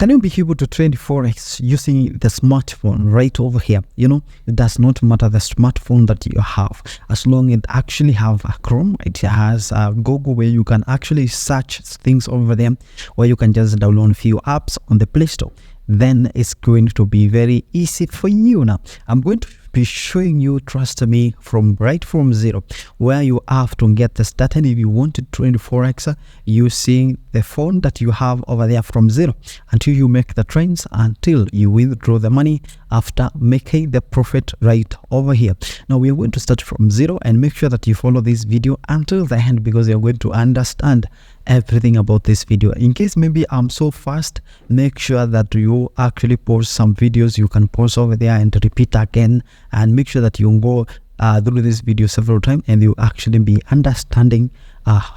Can you be able to trade Forex using the smartphone right over here? You know, it does not matter the smartphone that you have, as long as it actually have a Chrome, it has a Google where you can actually search things over there, where you can just download a few apps on the Play Store. Then it's going to be very easy for you. Now I'm going to be showing you, trust me, from zero, where you have to get started if you want to trade Forex using the phone that you have over there from zero until you make the trades, until you withdraw the money after making the profit right over here. Now we are going to start from zero, and make sure that you follow this video until the end, because you're going to understand everything about this video. In case maybe I'm so fast, make sure that you actually pause some videos. You can pause over there and repeat again, and make sure that you go through this video several times, and you actually be understanding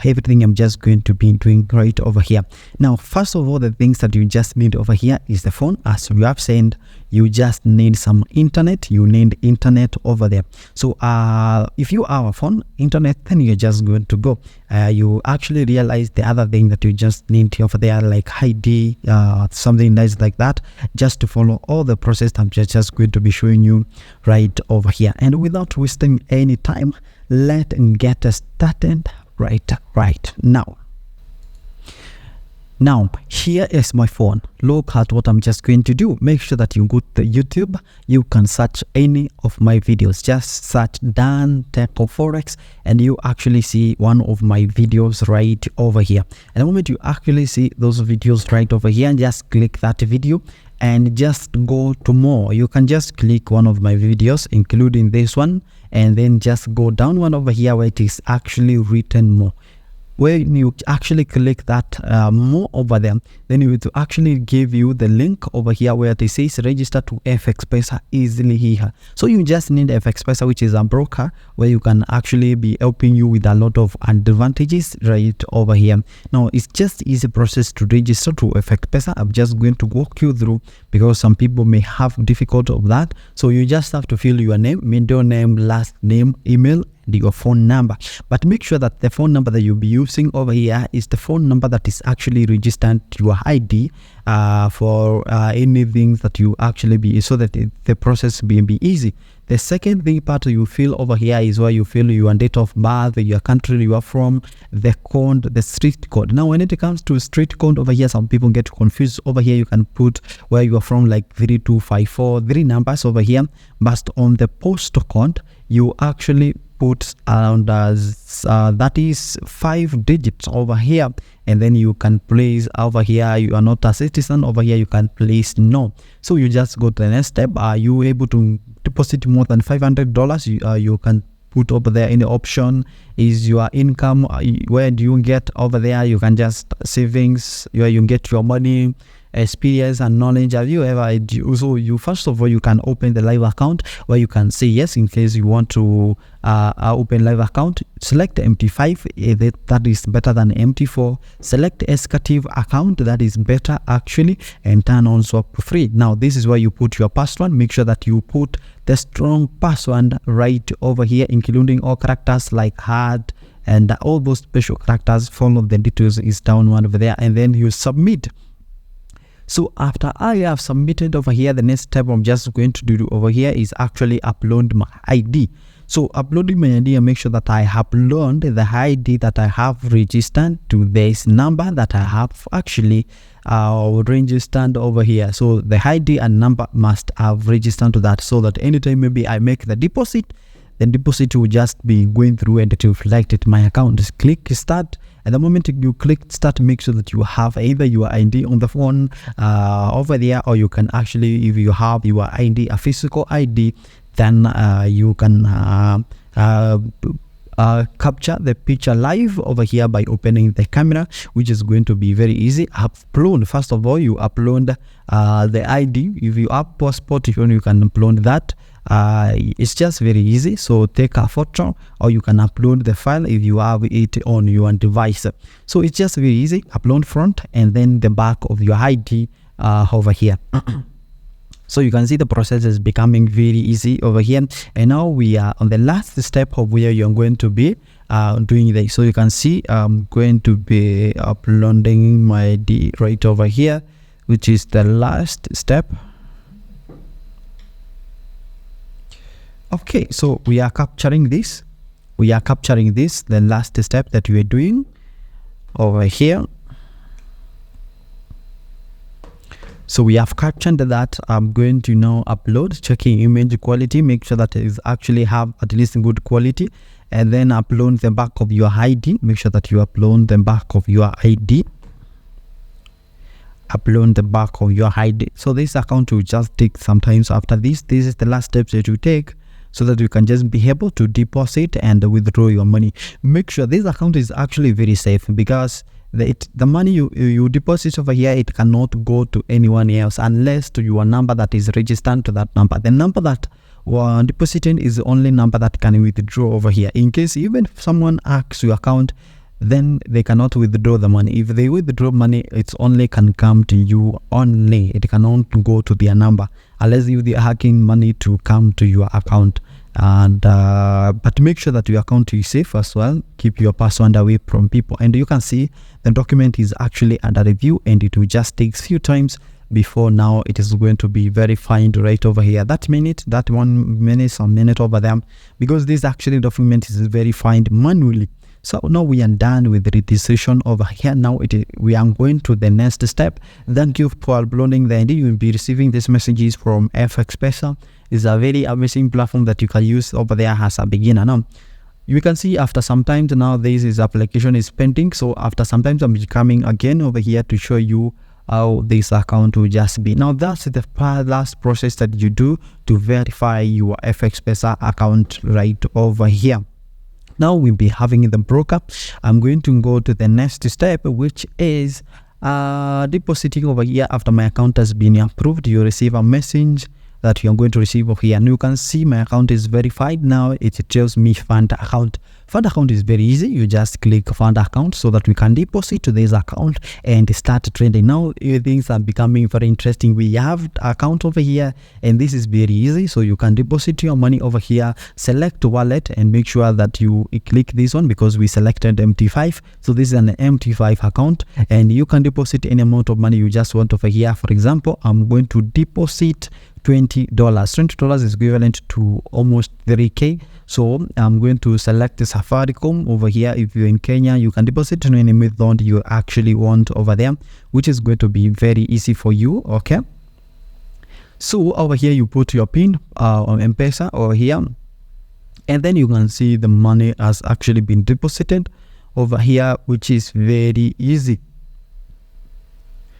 everything I'm just going to be doing right over here. Now first of all, the things that you just need over here is the phone. As we have said, you just need some internet. You need internet over there. So if you have a phone internet, then you're just going to go. You actually realize the other thing that you just need over there, like ID, something nice like that, just to follow all the process I'm just going to be showing you right over here. And without wasting any time, let's get started right now. Now here is my phone. Look at what I'm just going to do. Make sure that you go to YouTube. You can search any of my videos. Just search Dan Techo Forex, and you actually see one of my videos right over here. And the moment you actually see those videos right over here, and just click that video and just go to more. You can just click one of my videos, including this one, and then just go down one over here where it is actually written more. When you actually click that more over there, then it will actually give you the link over here where it says register to FXPesa easily here. So you just need FXPesa, which is a broker where you can actually be helping you with a lot of advantages right over here. Now it's just easy process to register to FXPesa. I'm just going to walk you through, because some people may have difficulty of that. So you just have to fill your name, middle name, last name, email, your phone number. But make sure that the phone number that you'll be using over here is the phone number that is actually registered to your ID for anything that you actually be, so that the process will be easy. The second thing part you fill over here is where you fill your date of birth, your country you are from, the code, the street code. Now when it comes to street code over here, some people get confused. Over here you can put where you are from, like 3254, 3 numbers over here. But on the postal code, you actually put around that is 5 digits over here, and then you can place over here you are not a citizen. Over here you can place no. So you just go to the next step. Are you able to deposit more than $500? You can put over there in the option is your income, where do you get over there. You can just savings, where you get your money, experience and knowledge. Have you ever so you first of all, you can open the live account where you can say yes in case you want to open live account. Select MT5, that is better than MT4. Select executive account, that is better actually, and turn on swap free. Now this is where you put your password. Make sure that you put the strong password right over here, including all characters like hard and all those special characters. Follow the details is down one over there, and then you submit. So after I have submitted over here, the next step I'm just going to do over here is actually upload my ID. So uploading my ID, and make sure that I upload the ID that I have registered to this number that I have actually registered over here. So the ID and number must have registered to that, so that anytime maybe I make the deposit will just be going through and it will reflect it my account. Just click start, and the moment you click start, make sure that you have either your ID on the phone over there, or you can actually, if you have your ID, a physical ID, then you can capture the picture live over here by opening the camera, which is going to be very easy. Upload, first of all you upload the ID. If you have passport, if you can upload that. It's just very easy. So take a photo, or you can upload the file if you have it on your device. So it's just very easy. Upload front and then the back of your ID over here. So you can see the process is becoming very easy over here. And now we are on the last step of where you're going to be doing this. So you can see I'm going to be uploading my ID right over here. which is the last step. Okay, so we are capturing this. The last step that we are doing over here. So we have captioned that. I'm going to now upload, checking image quality, make sure that it is actually have at least good quality, and then upload the back of your ID. Make sure that you upload the back of your ID. Upload the back of your ID. So this account will just take some time. So after this is the last steps that you take, so that you can just be able to deposit and withdraw your money. Make sure this account is actually very safe, because the money you deposit over here, it cannot go to anyone else unless to your number that is registered to that number. The number that we're depositing is the only number that can withdraw over here. In case even if someone hacks your account, then they cannot withdraw the money. If they withdraw money, it's only can come to you only. It cannot go to their number unless you are hacking money to come to your account. And but make sure that your account is safe as well. Keep your password away from people. And you can see the document is actually under review, and it will just take few times before now it is going to be verified right over here. That 1 minute, some minute over there, because this actually document is verified manually. So now we are done with the registration over here. Now we are going to the next step. Thank you for uploading the ID. You will be receiving these messages from FXPesa. It's a very amazing platform that you can use over there as a beginner. Now you can see after some time now this application is pending. So after some time I'm coming again over here to show you how this account will just be. Now that's the last process that you do to verify your FXPesa account right over here. Now we'll be having the broker. I'm going to go to the next step, which is depositing over here. After my account has been approved, you receive a message that you are going to receive over here, and you can see my account is verified. Now it tells me fund account. Fund account is very easy. You just click fund account so that we can deposit to this account and start trading. Now things are becoming very interesting. We have account over here, and this is very easy. So you can deposit your money over here. Select wallet and make sure that you click this one, because we selected MT5. So this is an MT5 account, and you can deposit any amount of money you just want over here. For example, I'm going to deposit $20. $20 is equivalent to almost 3K. So I'm going to select the Safaricom over here. If you're in Kenya, you can deposit to any method you actually want over there, which is going to be very easy for you. Okay, so over here you put your pin on M-Pesa over here, and then you can see the money has actually been deposited over here, which is very easy.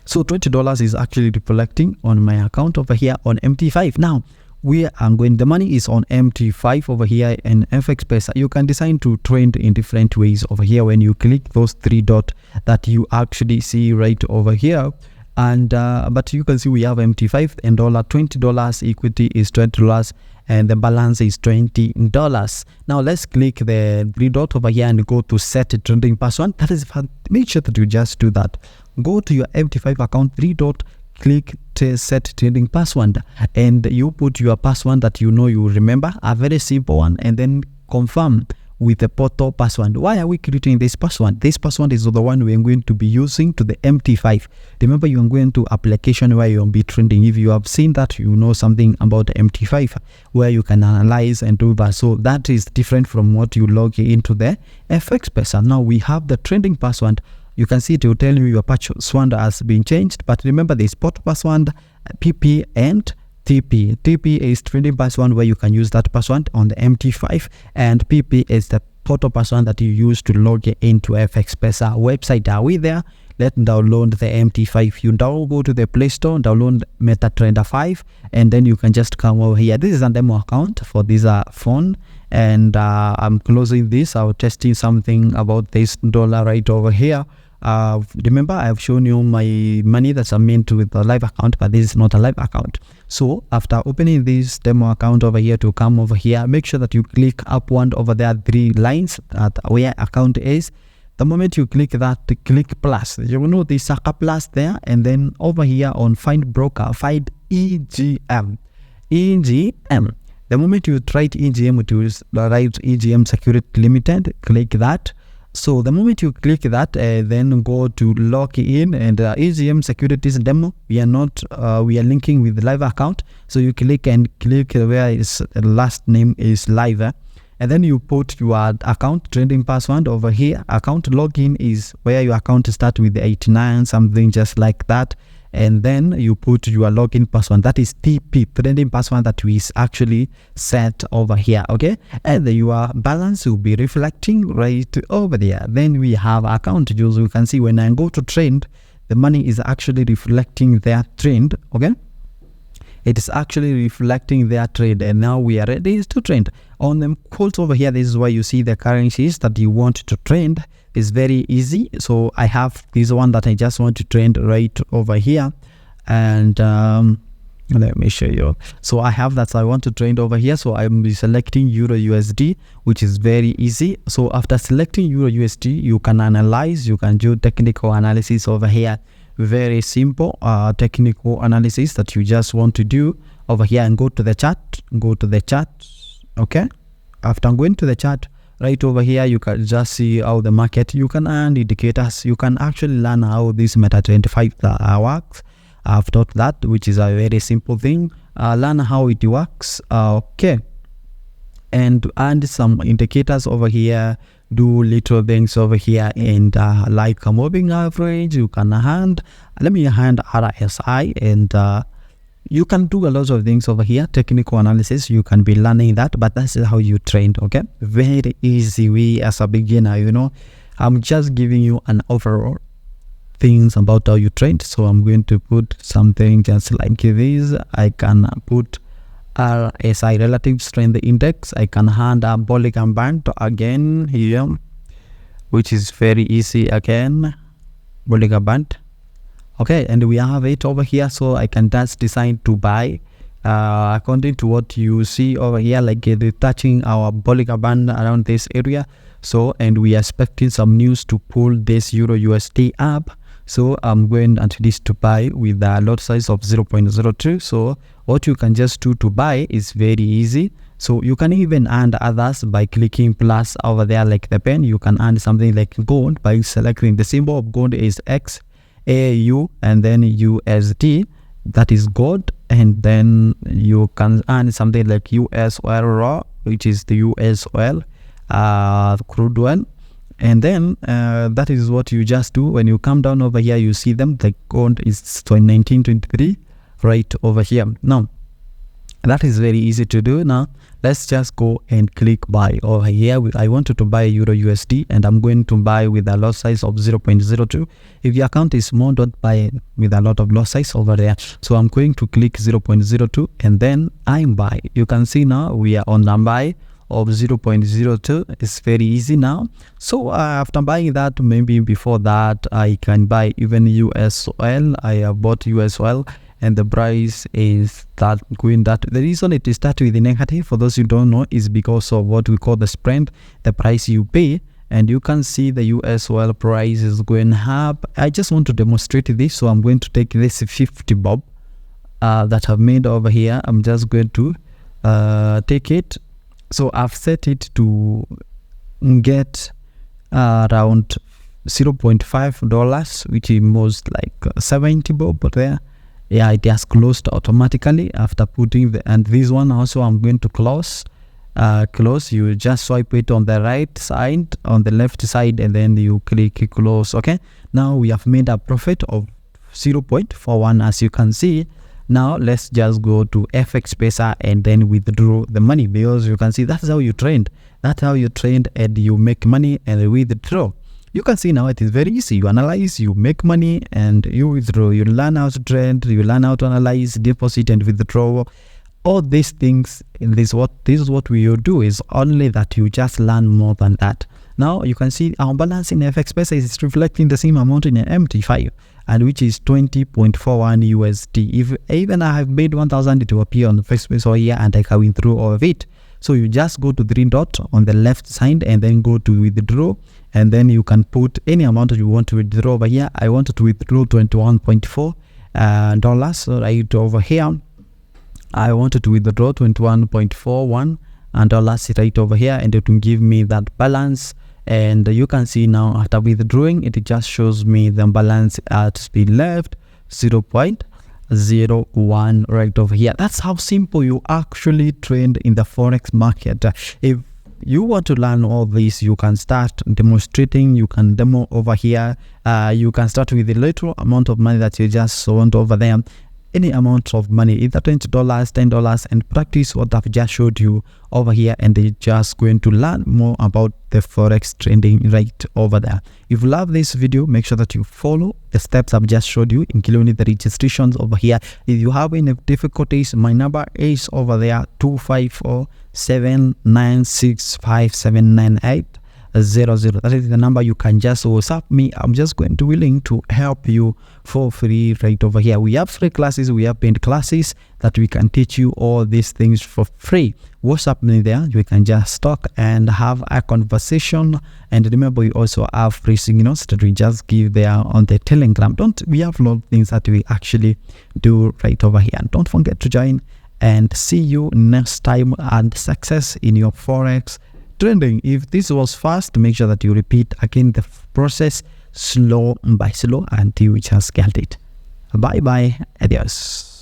So $20 is actually reflecting on my account over here on MT5. Now we are going, the money is on MT5 over here in FXPesa. You can decide to trade in different ways over here when you click those 3 dots that you actually see right over here. And but you can see we have MT5 and $20, equity is $20, and the balance is $20. Now let's click the 3 dot over here and go to set trading password. That is, make sure that you just do that. Go to your MT5 account, 3 dot, click to set trading password, and you put your password that you know you remember, a very simple one, and then confirm with the portal password. Why are we creating this password? This password is the one we are going to be using to the MT5. Remember, you are going to application where you will be trading. If you have seen that, you know something about the MT5 where you can analyze and do that. So that is different from what you log into the FXPesa. Now we have the trading password. You can see it will tell you your password has been changed, but remember this portal password, PP and TP. TP is trading password where you can use that password on the MT5, and PP is the portal password that you use to log into FXPesa website. Are we there? Let's download the MT5. You go to the Play Store, download MetaTrader 5, and then you can just come over here. This is a demo account for this phone, and I'm closing this. I'm testing something about this dollar right over here. Remember, I've shown you my money that's meant with a live account, but this is not a live account. So after opening this demo account over here, to come over here, make sure that you click upward over there 3 lines at where account is. The moment you click that, click plus, you will notice a plus there, and then over here on find broker, find EGM. The moment you write EGM, it will write EGM Security Limited. Click that. So the moment you click that, then go to log in, and EGM securities demo, we are not we are linking with the live account. So you click where is last name is live, and then you put your account trading password over here. Account login is where your account start with the 89 something, just like that. And then you put your login password, that is TP, trading password, that is actually set over here, okay? And your balance will be reflecting right over there. Then we have account use. You can see when I go to trend, the money is actually reflecting their trend, okay? It is actually reflecting their trade, and now we are ready to trend on them calls over here. This is why you see the currencies that you want to trend is very easy. So I have this one that I just want to trend right over here, and let me show you. So I have that I want to trend over here, so I'm selecting Euro USD, which is very easy. So after selecting Euro USD, you can analyze, you can do technical analysis over here. Very simple technical analysis that you just want to do over here, and go to the chart, okay? After going to the chart, right over here, you can just see how the market, you can earn indicators, you can actually learn how this Meta25 works. I've taught that, which is a very simple thing. Learn how it works, okay? And add some indicators over here, do little things over here, and like a moving average, you can hand, let me hand RSI, and you can do a lot of things over here. Technical analysis, you can be learning that, but that's how you train, okay? Very easy way as a beginner, you know. I'm just giving you an overall things about how you train. So I'm going to put something just like this. I can put RSI, relative strength index. I can hand a Bollinger Band again here, which is very easy again, Bollinger Band. Okay, and we have it over here, so I can just decide to buy according to what you see over here, like touching our Bollinger Band around this area. So, and we are expecting some news to pull this Euro USD up. So I'm going at least to buy with a lot size of 0.02. So what you can just do to buy is very easy. So you can even earn others by clicking plus over there, like the pen. You can earn something like gold by selecting the symbol of gold is XAU and then USD, that is gold. And then you can earn something like US oil raw, which is the US oil, crude oil. And then that is what you just do. When you come down over here, you see them, the gold is 1923 right over here. Now that is very easy to do. Now let's just go and click buy over here. I wanted to buy Euro USD, and I'm going to buy with a lot size of 0.02. If your account is small, don't buy with a lot of lot size over there. So I'm going to click 0.02 and then I'm buy. You can see now we are on the buy of 0.02. It's very easy now. So after buying that, maybe before that, I can buy even US oil. I have bought US oil, and the price is that going that. The reason it is started with the negative, for those who don't know, is because of what we call the spread, the price you pay. And you can see the US oil price is going up. I just want to demonstrate this, so I'm going to take this 50 bob that I've made over here. I'm just going to take it. So I've set it to get around $0.5, which is most like 70 bob, but there, yeah, it has closed automatically after putting the, and this one also I'm going to close. You just swipe it on the right side, on the left side, and then you click close. Okay, now we have made a profit of 0.41, as you can see. Now let's just go to FXPesa and then withdraw the money, because you can see that's how you trade. That's how you trade, and you make money and withdraw. You can see now it is very easy. You analyze, you make money, and you withdraw. You learn how to trade, you learn how to analyze, deposit, and withdraw. All these things, this is what we will do, is only that you just learn more than that. Now you can see our balance in FXPesa is reflecting the same amount in an MT5, and which is 20.41 USD. If even I have made 1,000, it will appear on the FXPesa here, and I can withdraw all of it. So you just go to the green dot on the left side and then go to withdraw, and then you can put any amount that you want to withdraw over here. I wanted to withdraw $21.4 dollars right over here. I wanted to withdraw $21.41 dollars right over here, and it will give me that balance. and you can see now after withdrawing, it just shows me the balance at the left 0.01 right over here. That's how simple you actually trade in the forex market. If you want to learn all this, you can start demonstrating. You can demo over here. You can start with a little amount of money that you just want over there, any amount of money, either $20, $10, and practice what I've just showed you over here, and you're just going to learn more about the forex trading right over there. If you love this video, make sure that you follow the steps I've just showed you, including the registrations over here. If you have any difficulties, my number is over there 254-796-5798. 00. That is the number. You can just WhatsApp me. I'm just going to willing to help you for free right over here. We have free classes, we have paid classes that we can teach you all these things for free. WhatsApp me there. We can just talk and have a conversation. And remember, we also have free signals that we just give there on the Telegram. We have a lot of things that we actually do right over here. And don't forget to join, and see you next time, and success in your forex trading. If this was fast, make sure that you repeat again the process slow by slow until you just get it. Bye bye, adios.